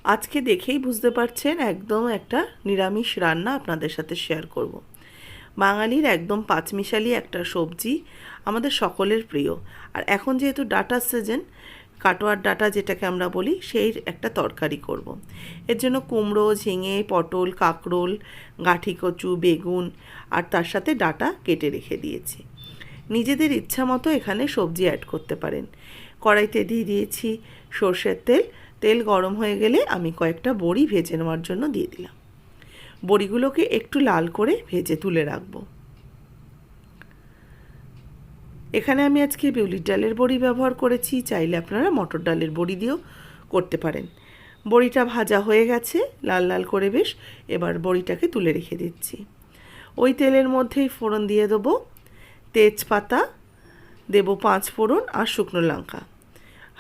আজকে দেখেই বুঝতে পারছেন একদম একটা নিরামিষ রান্না আপনাদের সাথে শেয়ার করব। বাঙালির একদম পাঁচমিশালি একটা সবজি, আমাদের সকলের প্রিয়। আর এখন যেহেতু ডাঁটার সিজন, কাটোয়ার ডাঁটা যেটাকে আমরা বলি, সেই একটা তরকারি করব। এর জন্য কুমড়ো, ঝিঙে, পটল, কাঁকরোল, গাঁঠি কচু, বেগুন আর তার সাথে ডাঁটা কেটে রেখে দিয়েছি। নিজেদের ইচ্ছা মতো এখানে সবজি অ্যাড করতে পারেন। কড়াইতে দিয়ে দিয়েছি সর্ষের তেল। তেল গরম হয়ে গেলে আমি কয়েকটা বড়ি ভেজে নেওয়ার জন্য দিয়ে দিলাম। বড়িগুলোকে একটু লাল করে ভেজে তুলে রাখবো। এখানে আমি আজকে বিউলির ডালের বড়ি ব্যবহার করেছি, চাইলে আপনারা মটর ডালের বড়ি দিয়েও করতে পারেন। বড়িটা ভাজা হয়ে গেছে লাল লাল করে বেশ, এবার বড়িটাকে তুলে রেখে দিচ্ছি। ওই তেলের মধ্যেই ফোড়ন দিয়ে দেবো তেজপাতা, দেব 5 ফোড়ন আর শুকনো লঙ্কা।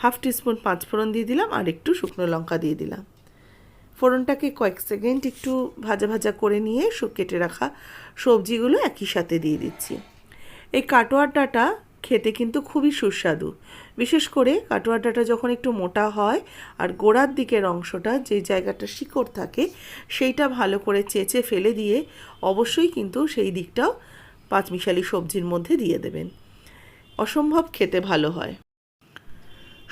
হাফ টিস্পুন 5 ফোড়ন দিয়ে দিলাম আর একটু শুকনো লঙ্কা দিয়ে দিলাম। ফোড়নটাকে কয়েক সেকেন্ড একটু ভাজা ভাজা করে নিয়ে কেটে রাখা সবজিগুলো একই সাথে দিয়ে দিচ্ছি। এই কাটোয়ার ডাঁটা খেতে কিন্তু খুবই সুস্বাদু। বিশেষ করে কাটোয়ার ডাঁটা যখন একটু মোটা হয় আর গোড়ার দিকের অংশটা, যে জায়গাটা শিকড় থাকে, সেইটা ভালো করে চেঁচে ফেলে দিয়ে অবশ্যই কিন্তু সেই দিকটাও পাঁচমিশালি সবজির মধ্যে দিয়ে দেবেন। অসম্ভব খেতে ভালো হয়।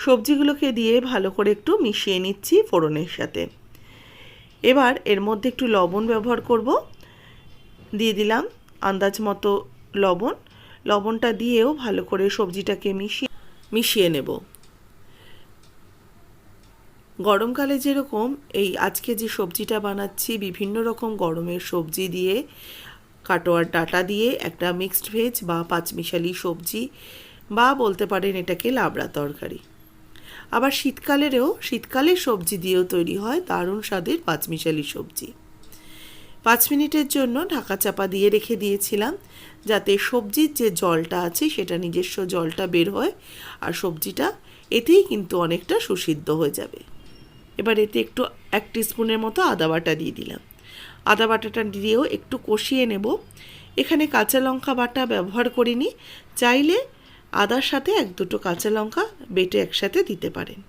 সবজিগুলোকে দিয়ে ভালো করে একটু মিশিয়ে নিচ্ছি ফোড়নের সাথে। এবার এর মধ্যে একটু লবণ ব্যবহার করব। দিয়ে দিলাম আন্দাজ মতো লবণ। লবণটা দিয়েও ভালো করে সবজিটাকে মিশিয়ে নেব। গরমকালে যেরকম এই আজকে যে সবজিটা বানাচ্ছি, বিভিন্ন রকম গরমের সবজি দিয়ে, কাটোয়ার ডাঁটা দিয়ে একটা মিক্সড ভেজ বা পাঁচমিশালি সবজি, বা বলতে পারেন এটাকে লাবড়া তরকারি। আবার শীতকালের সবজি দিয়েও তৈরি হয় দারুণ স্বাদের পাঁচমিশালি সবজি। 5 মিনিটের জন্য ঢাকা চাপা দিয়ে রেখে দিয়েছিলাম, যাতে সবজির যে জলটা আছে সেটা নিজস্ব জলটা বের হয়, আর সবজিটা এতেই কিন্তু অনেকটা সুসিদ্ধ হয়ে যাবে। এবার এতে একটু 1 টিস্পুনের মতো আদা বাটা দিয়ে দিলাম। আদা বাটাটা দিয়েও একটু কষিয়ে নেব। এখানে কাঁচা লঙ্কা বাটা ব্যবহার করিনি, চাইলে আদার সাথে 1-2 কাঁচা লঙ্কা বেটে একসাথে দিতে পারেন।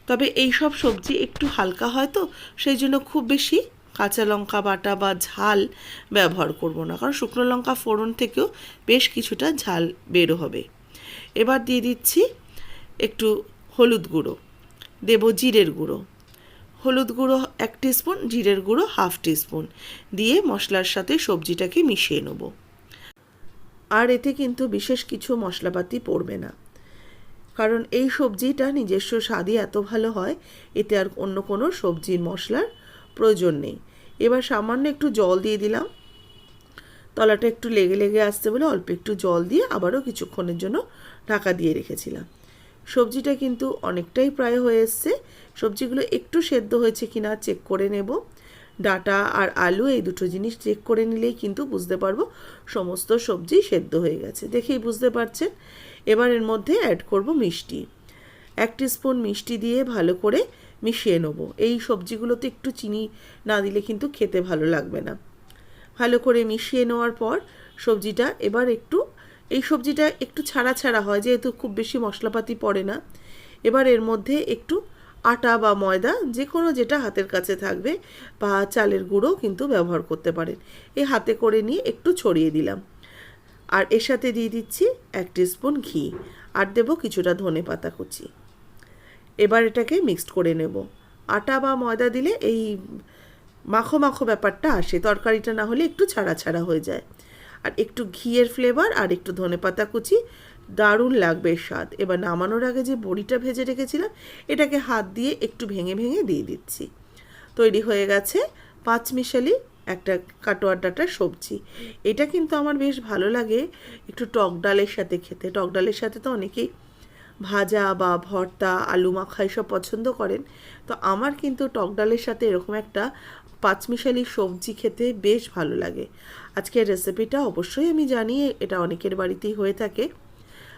তবে এই সব সবজি একটু হালকা হয় তো, সেই জন্য খুব বেশি কাঁচা লঙ্কা বাটা বা ঝাল ব্যবহার করব না, কারণ শুকনো লঙ্কা ফোড়ন থেকেও বেশ কিছুটা ঝাল বের হবে। এবার দিয়ে দিচ্ছি একটু হলুদ গুঁড়ো, দেব জিরের গুঁড়ো। হলুদ গুঁড়ো 1 টিস্পুন, জিরের গুঁড়ো হাফ টিস্পুন দিয়ে মশলার সাথে সবজিটাকে মিশিয়ে নেব। আর এতে কিন্তু বিশেষ কিছু মশলাপাতি পড়বে না, কারণ এই সবজিটা নিজস্ব স্বাদই এত ভালো হয়, এতে আর অন্য কোনো সবজির মশলার প্রয়োজন নেই। এবার সামান্য একটু জল দিয়ে দিলাম। তলাটা একটু লেগে লেগে আসতে বলে অল্প একটু জল দিয়ে আবারও কিছুক্ষণের জন্য ঢাকা দিয়ে রেখেছিলাম। সবজিটা কিন্তু অনেকটাই প্রায় হয়ে এসছে। সবজিগুলো একটু সেদ্ধ হয়েছে কিনা চেক করে নেব। ডাঁটা আর আলু এই দুটো জিনিস চেক করে নিলেই কিন্তু বুঝতে পারবো সমস্ত সবজি সেদ্ধ হয়ে গেছে। দেখেই বুঝতে পারছেন। এবার এর মধ্যে অ্যাড করব মিষ্টি। 1 টিস্পুন মিষ্টি দিয়ে ভালো করে মিশিয়ে নেব। এই সবজিগুলোতে একটু চিনি না দিলে কিন্তু খেতে ভালো লাগবে না। ভালো করে মিশিয়ে নেওয়ার পর এই সবজিটা একটু ছাড়া ছাড়া হয়, যেহেতু খুব বেশি মশলাপাতি পড়ে না। এবার এর মধ্যে একটু আটা বা ময়দা, যে কোনো যেটা হাতের কাছে থাকবে, বা চালের গুঁড়ো কিন্তু ব্যবহার করতে পারেন, এই হাতে করে নিয়ে একটু ছড়িয়ে দিলাম। আর এর সাথে দিয়ে দিচ্ছি 1 টিস্পুন ঘি, আর দেবো কিছুটা ধনেপাতা কুচি। এবার এটাকে মিক্সড করে নেব। আটা বা ময়দা দিলে এই মাখো মাখো ব্যাপারটা আসে, তরকারিটা না হলে একটু ছাড়া ছাড়া হয়ে যায়। আর একটু ঘিয়ের ফ্লেভার আর একটু ধনেপাতা কুচি, দারুণ লাগবে স্বাদ। এবার নামানোর আগে যে বড়িটা ভেজে রেখেছিলাম, এটাকে হাত দিয়ে একটু ভেঙে ভেঙে দিয়ে দিচ্ছি। তৈরি হয়ে গেছে পাঁচমিশালি একটা কাটোয়ার ডাঁটার সবজি। এটা কিন্তু আমার বেশ ভালো লাগে একটু টক ডালের সাথে খেতে। টক ডালের সাথে তো অনেকেই ভাজা বা ভর্তা, আলু মাখা এসব পছন্দ করেন, তো আমার কিন্তু টক ডালের সাথে এরকম একটা পাঁচমিশালি সবজি খেতে বেশ ভালো লাগে। আজকের রেসিপিটা অবশ্যই আমি জানি এটা অনেকের বাড়িতেই হয়ে থাকে,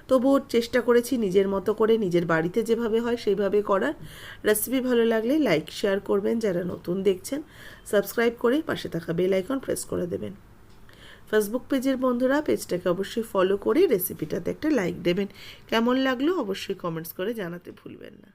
তবুও চেষ্টা করেছি নিজের মতো করে, নিজের বাড়িতে যেভাবে হয় সেইভাবে করার। রেসিপি ভালো লাগলে লাইক শেয়ার করবেন, যারা নতুন দেখছেন সাবস্ক্রাইব করে পাশে থাকা বেল আইকন প্রেস করে দেবেন। ফেসবুক পেজের বন্ধুরা পেজটাকে অবশ্যই ফলো করে রেসিপিটাতে একটা লাইক দেবেন। কেমন লাগলো অবশ্যই কমেন্টস করে জানাতে ভুলবেন না।